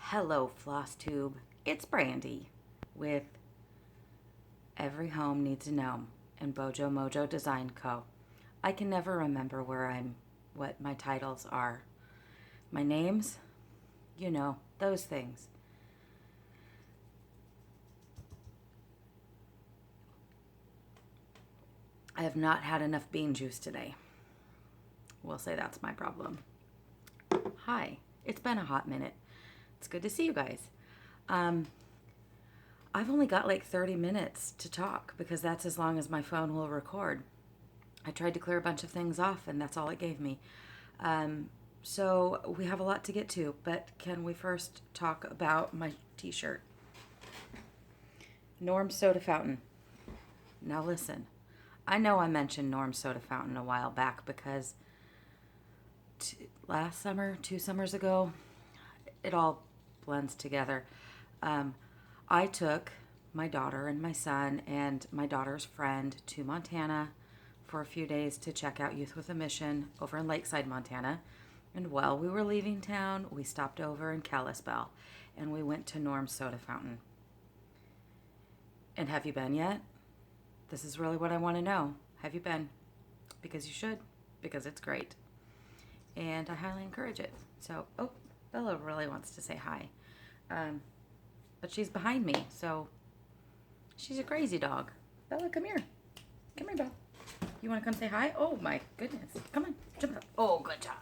Hello, Flosstube. It's Brandy with Every Home Needs a Gnome and Bojo Mojo Design Co. I can never remember what my titles are. My names? You know, those things. I have not had enough bean juice today. We'll say that's my problem. Hi, it's been a hot minute. It's good to see you guys. I've only got like 30 minutes to talk because that's as long as my phone will record. I tried to clear a bunch of things off and that's all it gave me. So we have a lot to get to, but can we first talk about my t-shirt? Norm Soda Fountain. Now listen, I know I mentioned Norm Soda Fountain a while back because last summer, 2 summers ago, it all blends together. I took my daughter and my son and my daughter's friend to Montana for a few days to check out Youth with a Mission over in Lakeside, Montana. And while we were leaving town, we stopped over in Kalispell and we went to Norm's Soda Fountain. And have you been yet? This is really what I want to know. Have you been? Because you should, because it's great. And I highly encourage it. So, oh, Bella really wants to say hi. But she's behind me, so she's a crazy dog. Bella, come here. Come here, Bella. You want to come say hi? Oh, my goodness. Come on, jump up. Oh, good job.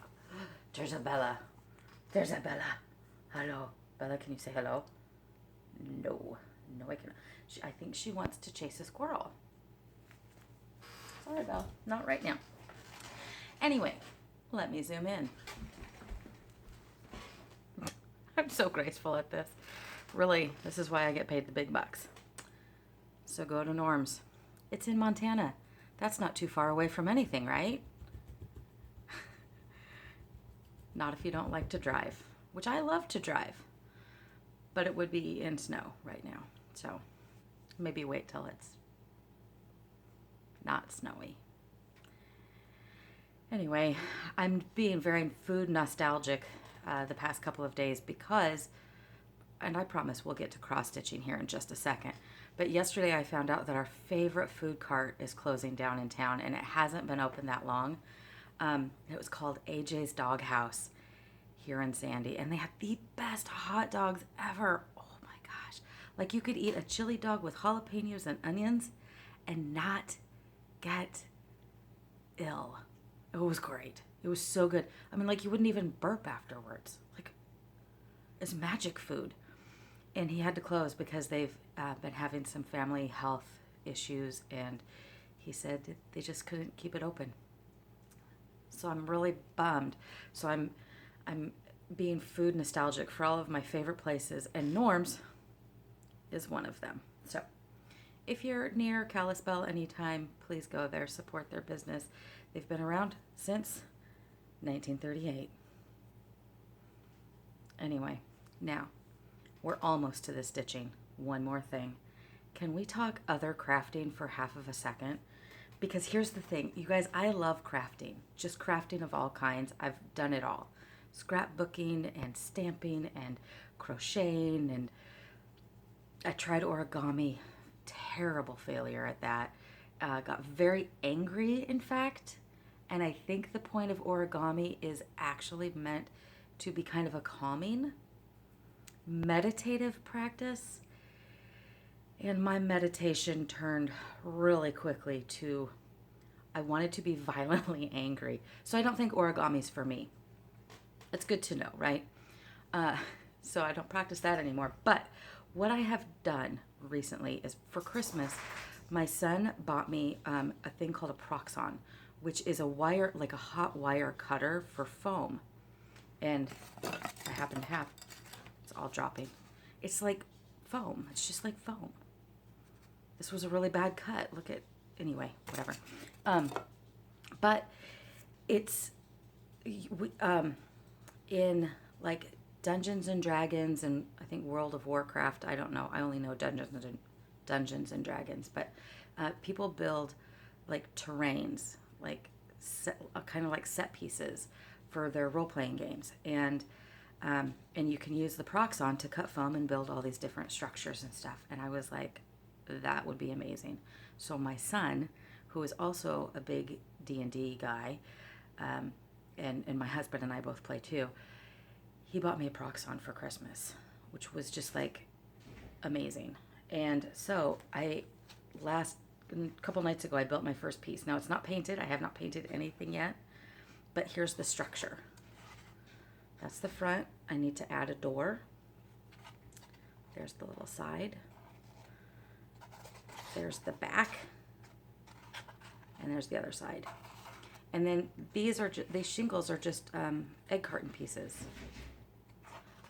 There's a Bella. There's a Bella. Hello. Bella, can you say hello? No. No, I cannot. I think she wants to chase a squirrel. Sorry, Bella. Not right now. Anyway, let me zoom in. I'm so graceful at this. Really, this is why I get paid the big bucks. So go to Norm's. It's in Montana. That's not too far away from anything, right? Not if you don't like to drive, which I love to drive. But it would be in snow right now. So maybe wait till it's not snowy. Anyway, I'm being very food nostalgic the past couple of days because, and I promise we'll get to cross-stitching here in just a second, but yesterday I found out that our favorite food cart is closing down in town and it hasn't been open that long. It was called AJ's Dog House here in Sandy, and they had the best hot dogs ever. Oh my gosh. Like you could eat a chili dog with jalapenos and onions and not get ill. It was great. It was so good. I mean, like you wouldn't even burp afterwards. Like it's magic food. And he had to close because they've been having some family health issues, and he said that they just couldn't keep it open. So I'm really bummed. So I'm being food nostalgic for all of my favorite places, and Norm's is one of them. So if you're near Kalispell anytime, please go there, support their business. They've been around since 1938. Anyway, now we're almost to the stitching. One more thing. Can we talk other crafting for half of a second? Because here's the thing, you guys, I love crafting, just crafting of all kinds. I've done it all. Scrapbooking and stamping and crocheting, and I tried origami. Terrible failure at that. Got very angry, in fact, and I think the point of origami is actually meant to be kind of a calming, meditative practice. And my meditation turned really quickly to, I wanted to be violently angry. So I don't think origami's for me. It's good to know, right? So I don't practice that anymore. But what I have done recently is for Christmas, my son bought me a thing called a Proxon, which is a wire, like a hot wire cutter for foam. And I happen to have, it's all dropping. It's like foam. It's just like foam. This was a really bad cut. Look at, anyway, whatever. But it's in like Dungeons and Dragons and I think World of Warcraft. I don't know. I only know Dungeons and Dragons. But people build like terrains, like kind of like set pieces for their role-playing games. And And you can use the Proxon to cut foam and build all these different structures and stuff. And I was like, that would be amazing. So my son, who is also a big D&D guy, and my husband and I both play too, he bought me a Proxon for Christmas, which was just like amazing. And so a couple nights ago, I built my first piece. Now it's not painted. I have not painted anything yet, but here's the structure. That's the front. I need to add a door. There's the little side. There's the back. And there's the other side. And then these shingles are just egg carton pieces.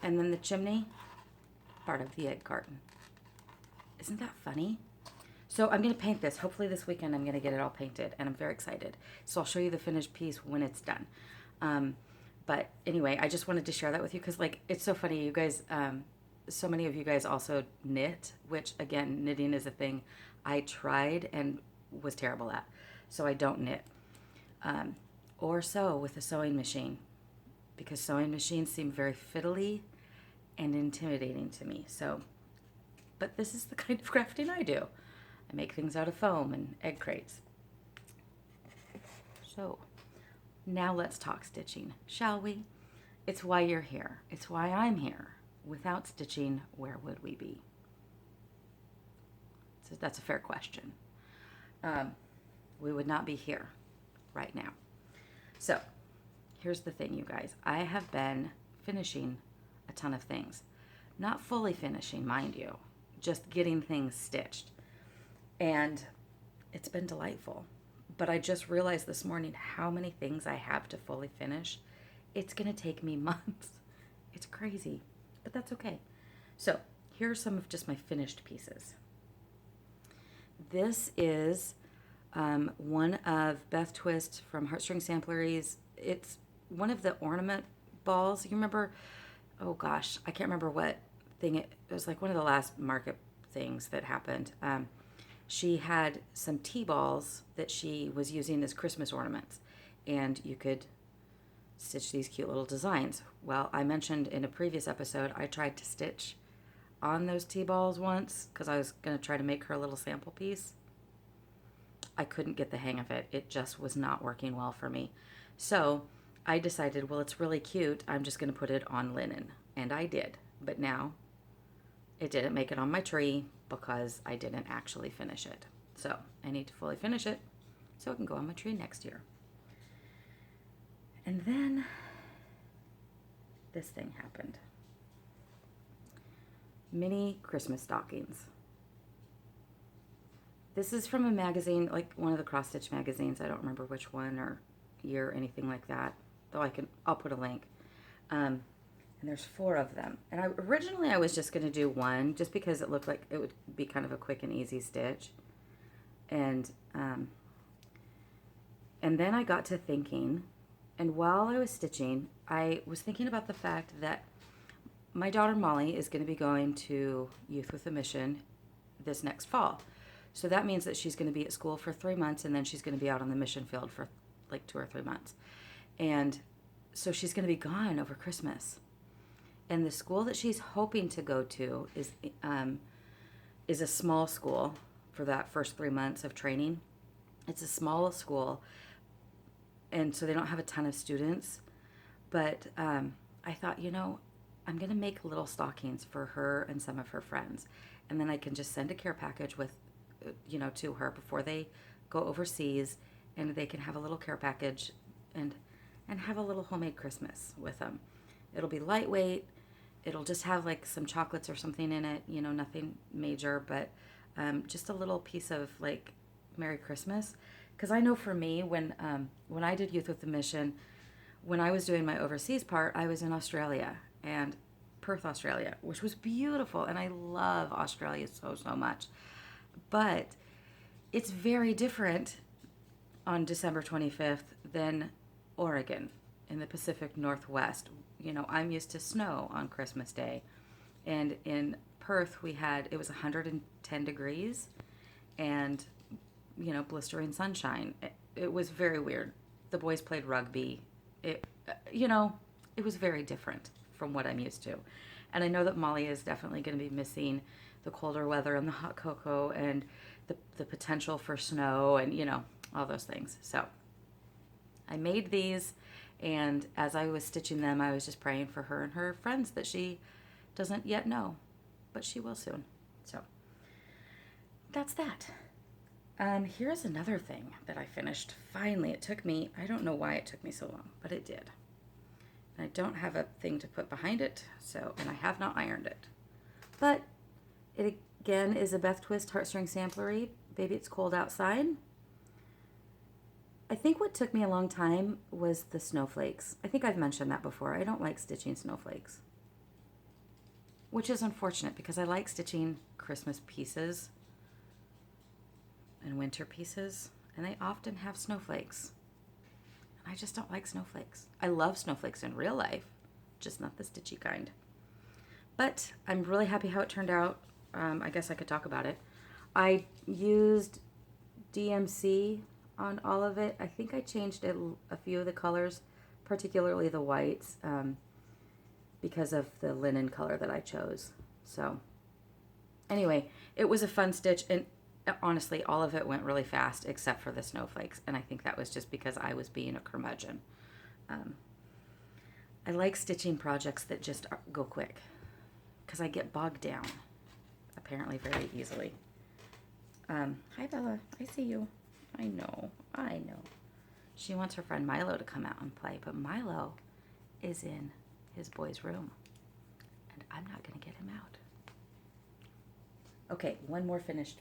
And then the chimney, part of the egg carton. Isn't that funny? So I'm going to paint this. Hopefully this weekend I'm going to get it all painted, and I'm very excited. So I'll show you the finished piece when it's done. But anyway, I just wanted to share that with you because, like, it's so funny. You guys, so many of you guys also knit, which, again, knitting is a thing I tried and was terrible at. So I don't knit. Or sew with a sewing machine, because sewing machines seem very fiddly and intimidating to me. So, but this is the kind of crafting I do. I make things out of foam and egg crates. So, now let's talk stitching, shall we? It's why you're here. It's why I'm here. Without stitching, where would we be? So that's a fair question. We would not be here right now. So, here's the thing, you guys. I have been finishing a ton of things. Not fully finishing, mind you. Just getting things stitched. And it's been delightful. But I just realized this morning how many things I have to fully finish. It's going to take me months. It's crazy, but that's okay. So here are some of just my finished pieces. This is one of Beth Twist from Heartstring Samplery's. It's one of the ornament balls. You remember, oh gosh, I can't remember what thing it was, like one of the last market things that happened. She had some tea balls that she was using as Christmas ornaments, and you could stitch these cute little designs. Well, I mentioned in a previous episode, I tried to stitch on those tea balls once because I was going to try to make her a little sample piece. I couldn't get the hang of it. It just was not working well for me. So I decided, well, it's really cute. I'm just going to put it on linen. And I did. But now it didn't make it on my tree because I didn't actually finish it. So I need to fully finish it so it can go on my tree next year. And then this thing happened. Mini Christmas stockings. This is from a magazine, like one of the cross stitch magazines. I don't remember which one or year or anything like that. Though I'll put a link. And there's 4 of them. And originally I was just going to do one just because it looked like it would be kind of a quick and easy stitch. And then I got to thinking, and while I was stitching, I was thinking about the fact that my daughter Molly is going to be going to Youth with a Mission this next fall. So that means that she's going to be at school for 3 months, and then she's going to be out on the mission field for like 2 or 3 months. And so she's going to be gone over Christmas. And the school that she's hoping to go to is a small school for that first 3 months of training. It's a small school, and so they don't have a ton of students. But I thought, I'm going to make little stockings for her and some of her friends. And then I can just send a care package with, to her before they go overseas, and they can have a little care package and have a little homemade Christmas with them. It'll be lightweight. It'll just have like some chocolates or something in it, nothing major, but just a little piece of like Merry Christmas. Because I know for me, when I did Youth with the Mission, when I was doing my overseas part, I was in Australia, and Perth, Australia, which was beautiful, and I love Australia so, so much. But it's very different on December 25th than Oregon in the Pacific Northwest. I'm used to snow on Christmas Day, and in Perth it was 110 degrees and blistering sunshine. It was very weird. The boys played rugby. It was very different. from what I'm used to. And I know that Molly is definitely going to be missing the colder weather and the hot cocoa and the potential for snow and, you know, all those things. So I made these, and as I was stitching them, I was just praying for her and her friends that she doesn't yet know, but she will soon. So that's that. Here's another thing that I finished. Finally, it took me, I don't know why it took me so long, but it did. And I don't have a thing to put behind it, so, and I have not ironed it. But it again is a Beth Twist Heartstring Samplery. Baby, it's cold outside. I think what took me a long time was the snowflakes. I think I've mentioned that before. I don't like stitching snowflakes, which is unfortunate because I like stitching Christmas pieces and winter pieces, and they often have snowflakes. I just don't like snowflakes. I love snowflakes in real life, just not the stitchy kind. But I'm really happy how it turned out. I guess I could talk about it. I used DMC on all of it. I think I changed a few of the colors, particularly the whites, because of the linen color that I chose. So anyway, it was a fun stitch, and honestly, all of it went really fast except for the snowflakes, and I think that was just because I was being a curmudgeon. I like stitching projects that just go quick because I get bogged down, apparently very easily. Hi, Bella. I see you. I know. She wants her friend Milo to come out and play, but Milo is in his boy's room, and I'm not going to get him out. Okay, one more finished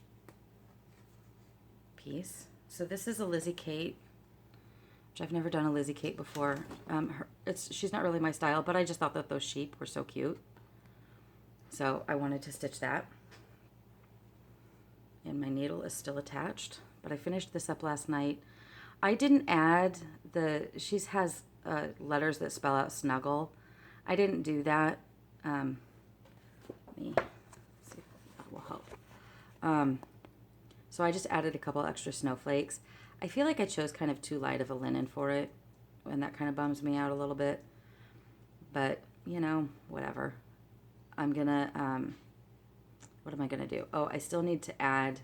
piece. So this is a Lizzie Kate, which I've never done a Lizzie Kate before. She's not really my style, but I just thought that those sheep were so cute. So I wanted to stitch that. And my needle is still attached, but I finished this up last night. I didn't add she has letters that spell out snuggle. I didn't do that. Let me see if that will help. So I just added a couple extra snowflakes. I feel like I chose kind of too light of a linen for it, and that kind of bums me out a little bit. But, you know, whatever. I'm gonna, what am I gonna do? Oh, I still need to add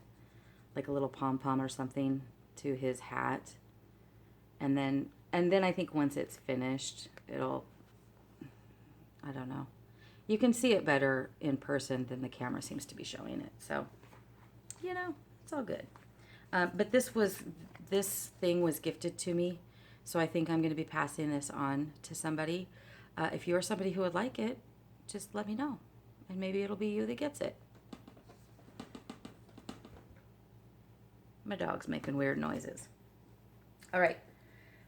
like a little pom-pom or something to his hat. And then I think once it's finished, it'll, I don't know. You can see it better in person than the camera seems to be showing it. So, you know, it's all good. But this thing was gifted to me, so I think I'm going to be passing this on to somebody. If you are somebody who would like it, just let me know, and maybe it'll be you that gets it. My dog's making weird noises. All right,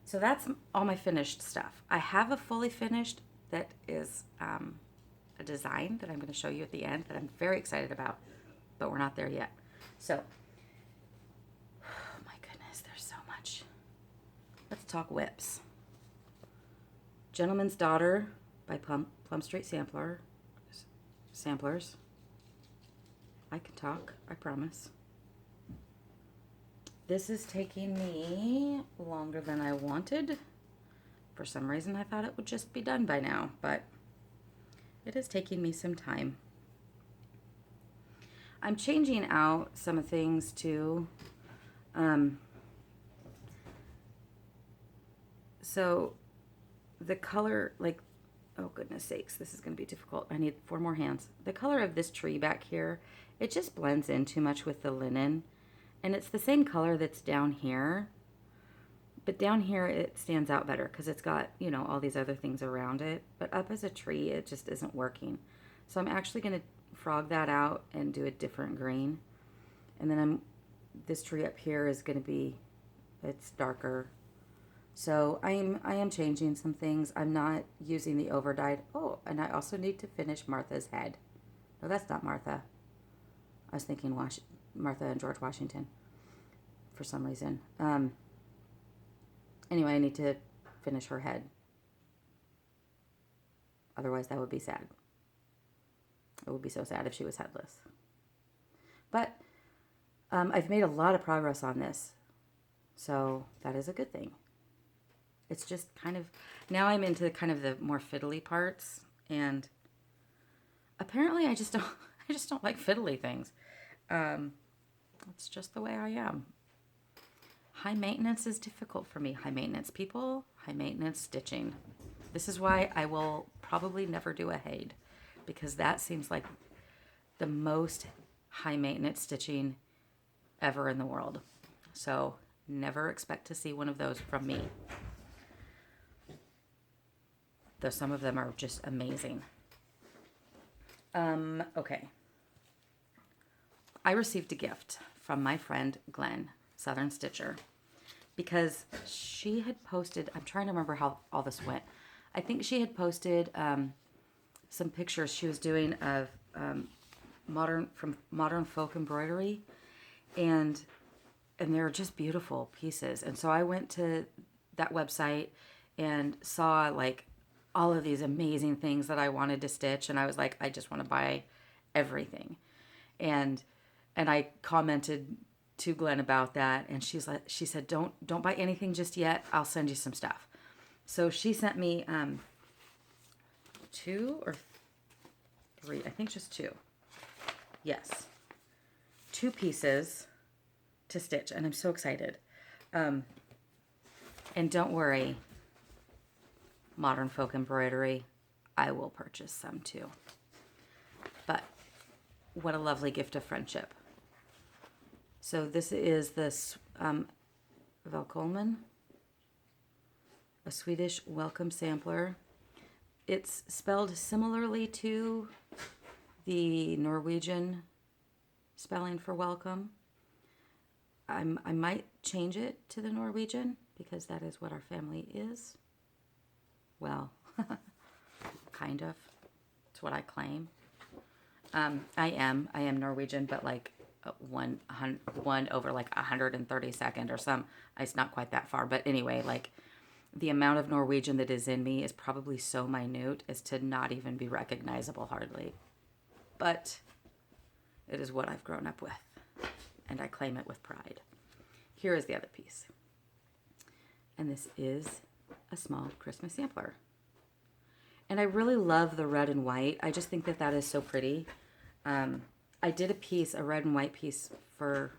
so that's all my finished stuff. I have a fully finished that is a design that I'm going to show you at the end that I'm very excited about, but we're not there yet. So, oh my goodness, there's so much. Let's talk whips. Gentleman's Daughter by Plum Street Samplers. I can talk, I promise. This is taking me longer than I wanted. For some reason, I thought it would just be done by now, but it is taking me some time. I'm changing out some things too. So the color, like, oh goodness sakes, this is going to be difficult. I need 4 more hands. The color of this tree back here, it just blends in too much with the linen. And it's the same color that's down here. But down here it stands out better because it's got, you know, all these other things around it. But up as a tree, it just isn't working. So I'm actually going to frog that out and do a different green. And then this tree up here is going to be, it's darker. So I am changing some things. I'm not using the over dyed. Oh, and I also need to finish Martha's head. No, that's not Martha. I was thinking Martha and George Washington for some reason. Anyway, I need to finish her head. Otherwise, that would be sad. It would be so sad if she was headless. But I've made a lot of progress on this, so that is a good thing. It's just kind of, now I'm into kind of the more fiddly parts, And apparently I just don't I just don't like fiddly things. That's just the way I am. High maintenance is difficult for me. High maintenance people, high maintenance stitching. This is why I will probably never do a Haid, because that seems like the most high maintenance stitching ever in the world. So never expect to see one of those from me. Though some of them are just amazing. Okay. I received a gift from my friend Glenn, Southern Stitcher, because she had posted, I'm trying to remember how all this went. I think she had posted some pictures she was doing of modern folk embroidery, and they're just beautiful pieces. And so I went to that website and saw like all of these amazing things that I wanted to stitch, and I was like, I just want to buy everything. And I commented to Glenn about that, and she said, don't buy anything just yet. I'll send you some stuff. So she sent me 2 or 3, I think just 2. Yes. 2 pieces to stitch, and I'm so excited. And don't worry, modern folk embroidery, I will purchase some too. But what a lovely gift of friendship. So this is this Velkommen, a Swedish welcome sampler. It's spelled similarly to the Norwegian spelling for welcome. I might change it to the Norwegian because that is what our family is. Well, kind of. It's what I claim. I am Norwegian, but like one over like 132nd or some. It's not quite that far, but anyway, like the amount of Norwegian that is in me is probably so minute as to not even be recognizable hardly. But it is what I've grown up with, and I claim it with pride. Here is the other piece, and this is a small Christmas sampler. And I really love the red and white. I just think that that is so pretty. I did a red and white piece for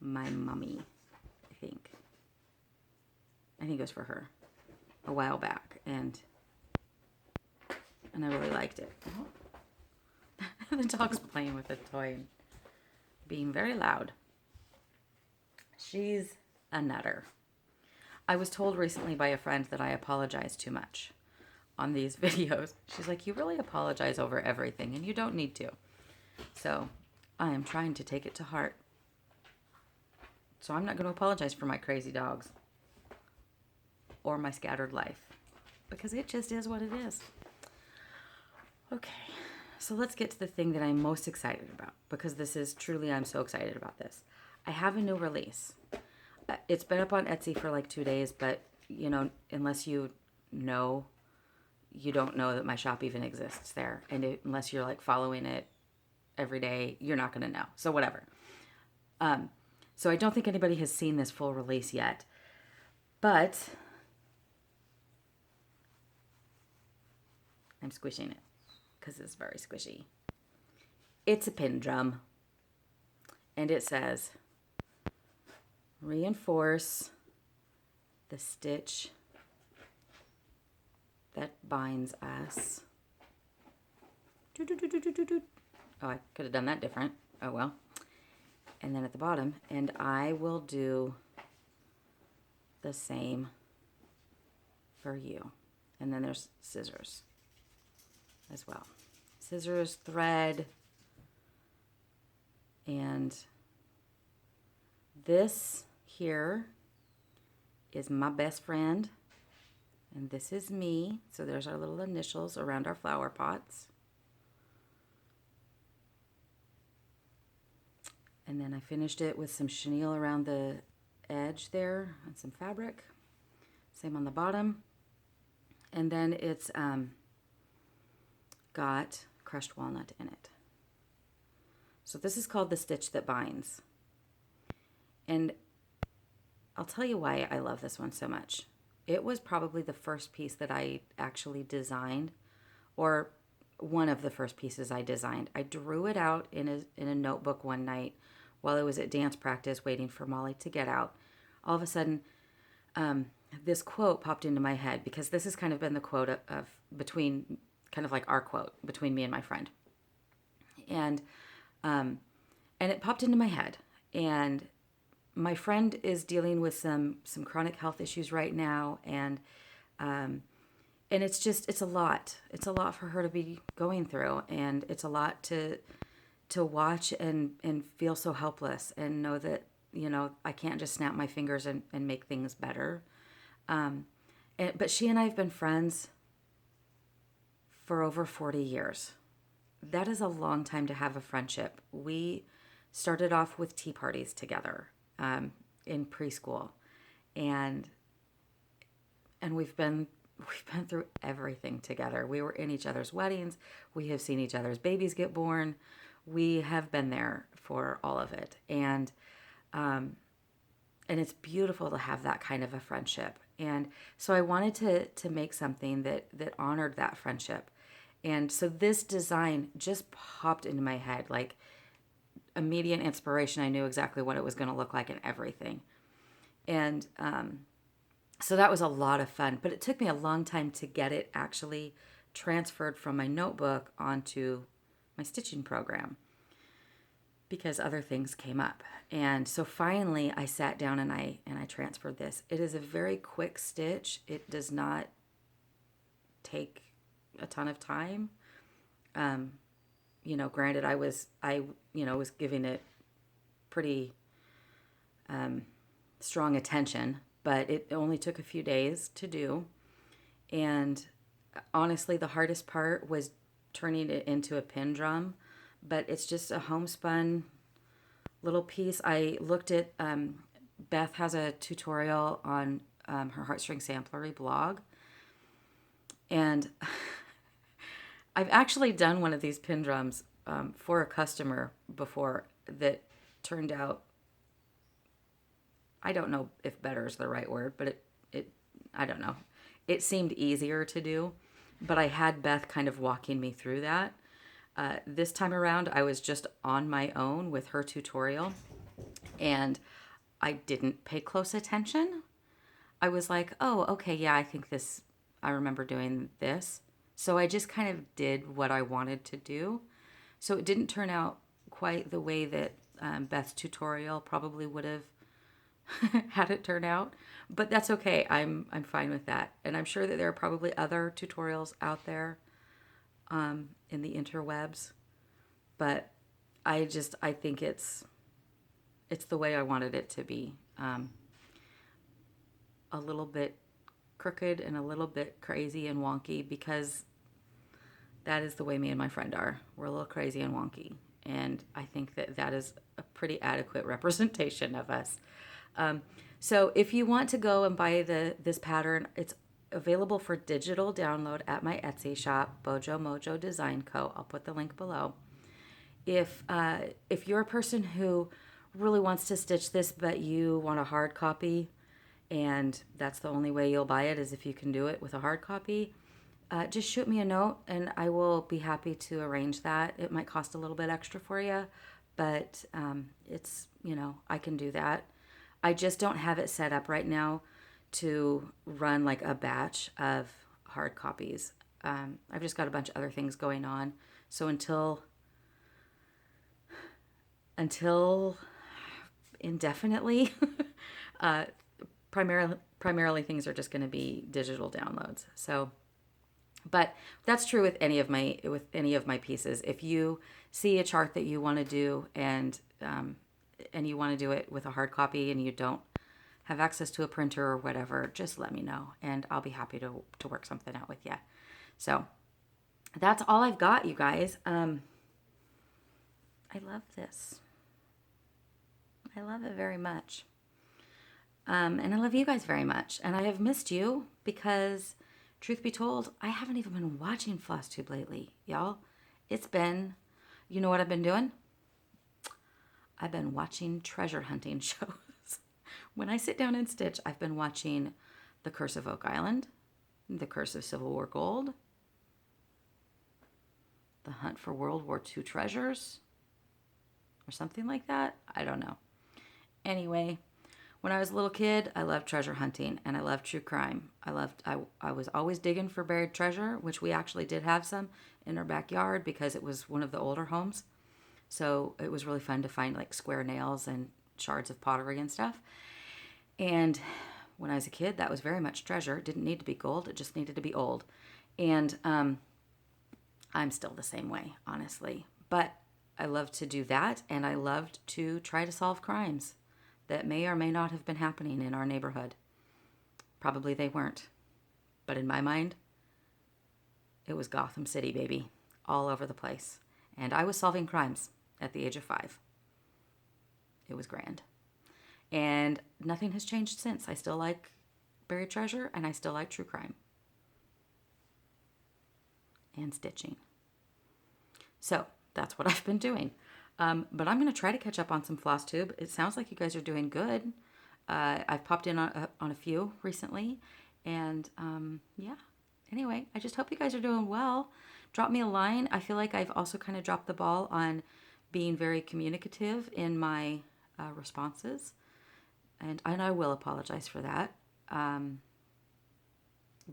my mommy, I think. I think it was for her a while back, and I really liked it. Oh. The dog's playing with a toy and being very loud. She's a nutter. I was told recently by a friend that I apologize too much on these videos. She's like, you really apologize over everything, and you don't need to. So I am trying to take it to heart. So I'm not going to apologize for my crazy dogs or my scattered life, because it just is what it is. Okay, so let's get to the thing that I'm most excited about, because this is truly, I'm so excited about this. I have a new release. It's been up on Etsy for like 2 days, but you know, unless you know, you don't know that my shop even exists there. And unless you're like following it every day, you're not going to know. So whatever. So I don't think anybody has seen this full release yet, but I'm squishing it because it's very squishy. It's a pin drum, and it says, reinforce the stitch that binds us. Oh, I could have done that different. Oh well. And then at the bottom, and I will do the same for you. And then there's scissors as well. Scissors, thread, and this here is my best friend, and this is me. So there's our little initials around our flower pots. And then I finished it with some chenille around the edge there and some fabric. Same on the bottom. And then it's got crushed walnut in it. So this is called the stitch that binds. And I'll tell you why I love this one so much. It was probably the first piece that I actually designed or one of the first pieces I designed. I drew it out in a notebook one night while I was at dance practice waiting for Molly to get out. All of a sudden, this quote popped into my head, because this has kind of been the quote of between, kind of like our quote between me and my friend. And it popped into my head. And my friend is dealing with some chronic health issues right now, and it's a lot. It's a lot for her to be going through, and it's a lot to watch and feel so helpless and know that, I can't just snap my fingers and make things better. But she and I have been friends for over 40 years. That is a long time to have a friendship. We started off with tea parties together in preschool, and we've been through everything together. We were in each other's weddings. We have seen each other's babies get born. We have been there for all of it, and it's beautiful to have that kind of a friendship. And so I wanted to make something that honored that friendship. And so this design just popped into my head, like immediate inspiration. I knew exactly what it was going to look like and everything. And so that was a lot of fun, but it took me a long time to get it actually transferred from my notebook onto my stitching program, because other things came up. And so finally I sat down and I transferred this. It is a very quick stitch. It does not take a ton of time. Granted, I was giving it pretty strong attention, but it only took a few days to do. And honestly, the hardest part was turning it into a pin drum, but it's just a homespun little piece. I looked at, Beth has a tutorial on her Heartstring Samplery blog, and I've actually done one of these pin drums for a customer before that turned out, I don't know if better is the right word, but it I don't know. It seemed easier to do, but I had Beth kind of walking me through that. This time around, I was just on my own with her tutorial, and I didn't pay close attention. I was like, oh, okay, yeah, I remember doing this. So I just kind of did what I wanted to do. So it didn't turn out quite the way that Beth's tutorial probably would have had it turn out, but that's okay. I'm fine with that. And I'm sure that there are probably other tutorials out there in the interwebs, but I think it's the way I wanted it to be. A little bit crooked and a little bit crazy and wonky, because that is the way me and my friend are. We're a little crazy and wonky, and I think that is a pretty adequate representation of us. So if you want to go and buy this pattern, it's available for digital download at my Etsy shop, Bojo Mojo Design Co. I'll put the link below. If you're a person who really wants to stitch this, but you want a hard copy, and that's the only way you'll buy it is if you can do it with a hard copy, just shoot me a note and I will be happy to arrange that. It might cost a little bit extra for you, but it's, I can do that. I just don't have it set up right now to run like a batch of hard copies. I've just got a bunch of other things going on. So until indefinitely, primarily things are just going to be digital downloads. So, but that's true with any of my pieces. If you see a chart that you want to do and you want to do it with a hard copy and you don't have access to a printer or whatever, just let me know and I'll be happy to work something out with you. So that's all I've got, you guys. I love this. I love it very much. And I love you guys very much. And I have missed you because, truth be told, I haven't even been watching Flosstube lately, y'all. It's been, you know what I've been doing? I've been watching treasure hunting shows. When I sit down and stitch, I've been watching The Curse of Oak Island, The Curse of Civil War Gold, The Hunt for World War II Treasures or something like that. I don't know. Anyway, when I was a little kid, I loved treasure hunting and I loved true crime. I was always digging for buried treasure, which we actually did have some in our backyard because it was one of the older homes. So it was really fun to find like square nails and shards of pottery and stuff. And when I was a kid, that was very much treasure. It didn't need to be gold. It just needed to be old. And I'm still the same way, honestly. But I loved to do that, and I loved to try to solve crimes that may or may not have been happening in our neighborhood. Probably they weren't. But in my mind, it was Gotham City, baby, all over the place. And I was solving crimes at the age of 5. It was grand. And nothing has changed since. I still like buried treasure, and I still like true crime. And stitching. So that's what I've been doing. But I'm going to try to catch up on some Flosstube. It sounds like you guys are doing good. I've popped in on a few recently. And yeah, anyway, I just hope you guys are doing well. Drop me a line. I feel like I've also kind of dropped the ball on being very communicative in my responses. And I will apologize for that. But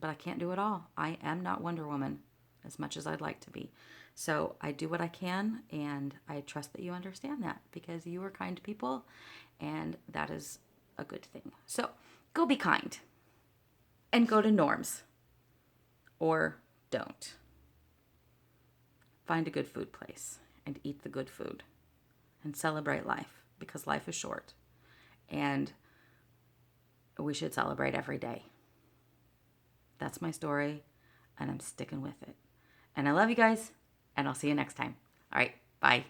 I can't do it all. I am not Wonder Woman as much as I'd like to be. So I do what I can, and I trust that you understand that because you are kind people, and that is a good thing. So go be kind and go to Norm's, or don't. Find a good food place and eat the good food and celebrate life because life is short, and we should celebrate every day. That's my story, and I'm sticking with it. And I love you guys, and I'll see you next time. All right, bye.